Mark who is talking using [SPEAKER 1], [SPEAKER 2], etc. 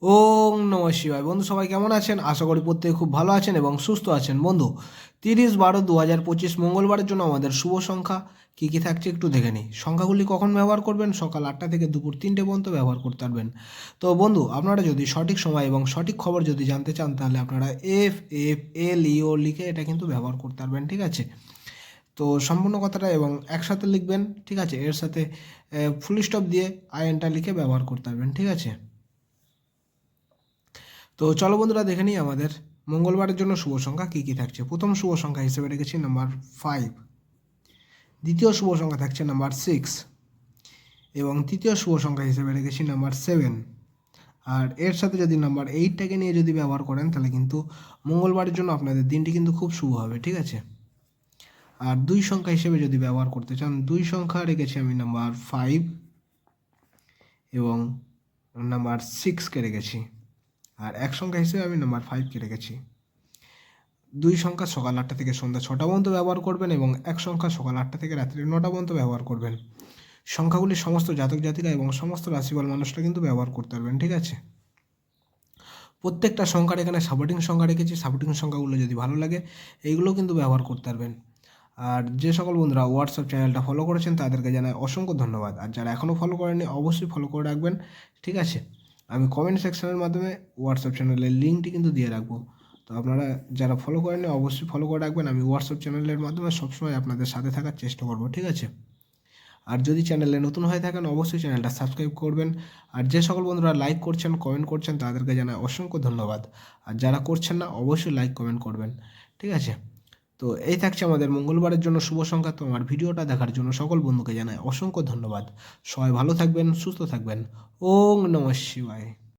[SPEAKER 1] ওং নমঃ শিবায়। বন্ধু সবাই কেমন আছেন? আশা করি প্রত্যেকে খুব ভালো আছেন এবং সুস্থ আছেন। বন্ধু 30/12/2025 মঙ্গলবারের জন্য আমাদের শুভ সংখ্যা কী কী থাকছে একটু দেখে নিই। সংখ্যাগুলি কখন ব্যবহার করবেন? সকাল 8টা থেকে দুপুর 3টে পর্যন্ত ব্যবহার করতে পারবেন। তো বন্ধু আপনারা যদি সঠিক সময় এবং সঠিক খবর যদি জানতে চান তাহলে আপনারা FFLEO লিখে এটা কিন্তু ব্যবহার করতে পারবেন, ঠিক আছে? তো সম্পূর্ণ কথাটা এবং একসাথে লিখবেন, ঠিক আছে? এর সাথে ফুল স্টপ দিয়ে আইএনটা লিখে ব্যবহার করতে পারবেন, ঠিক আছে? তো চলো বন্ধুরা দেখে নিই আমাদের মঙ্গলবারের জন্য শুভ সংখ্যা কী কী থাকছে। প্রথম শুভ সংখ্যা হিসেবে রেখেছি নাম্বার 5, দ্বিতীয় শুভ সংখ্যা থাকছে নাম্বার 6 এবং তৃতীয় শুভ সংখ্যা হিসেবে রেখেছি নাম্বার 7। আর এর সাথে যদি নাম্বার 8টাকে নিয়ে যদি ব্যবহার করেন তাহলে কিন্তু মঙ্গলবারের জন্য আপনাদের দিনটি কিন্তু খুব শুভ হবে, ঠিক আছে? আর দুই সংখ্যা হিসেবে যদি ব্যবহার করতে চান, দুই সংখ্যা রেখেছি আমি নাম্বার 5 এবং নাম্বার 6কে রেখেছি। আর এক সংখ্যা হিসেবে আমি নাম্বার 5কে রেখেছি। দুই সংখ্যা সকাল 8টা থেকে সন্ধ্যা 6টা পর্যন্ত ব্যবহার করবেন এবং এক সংখ্যা সকাল 8টা থেকে রাত্রি 9টা পর্যন্ত ব্যবহার করবেন। সংখ্যাগুলি সমস্ত জাতক জাতিকা এবং সমস্ত রাশিফল মানুষরা কিন্তু ব্যবহার করতে পারবেন, ঠিক আছে? প্রত্যেকটা সংখ্যার এখানে সাপোর্টিং সংখ্যা রেখেছি, সাপোর্টিং সংখ্যাগুলো যদি ভালো লাগে এইগুলো কিন্তু ব্যবহার করতে পারবেন। আর যে সকল বন্ধুরা হোয়াটসঅ্যাপ চ্যানেলটা ফলো করেছেন তাদেরকে জানাই অসংখ্য ধন্যবাদ। আর যারা এখনও ফলো করেননি অবশ্যই ফলো করে রাখবেন, ঠিক আছে? আমি কমেন্ট সেকশনের মাধ্যমে হোয়াটসঅ্যাপ চ্যানেলের লিঙ্কটি কিন্তু দিয়ে রাখবো। তো আপনারা যারা ফলো করেননি অবশ্যই ফলো করে রাখবেন। আমি হোয়াটসঅ্যাপ চ্যানেলের মাধ্যমে সবসময় আপনাদের সাথে থাকার চেষ্টা করব, ঠিক আছে? আর যদি চ্যানেলে নতুন হয়ে থাকেন অবশ্যই চ্যানেলটা সাবস্ক্রাইব করবেন। আর যে সকল বন্ধুরা লাইক করছেন কমেন্ট করছেন তাদেরকে জানাই অসংখ্য ধন্যবাদ। আর যারা করছেন না অবশ্যই লাইক কমেন্ট করবেন, ঠিক আছে? তো এই থাকছে আমাদের মঙ্গলবারের জন্য শুভ সংখ্যা। তো আমার ভিডিওটা দেখার জন্য সকল বন্ধুকে জানাই অসংখ্য ধন্যবাদ। সবাই ভালো থাকবেন, সুস্থ থাকবেন। ওং নমঃ শিবায়।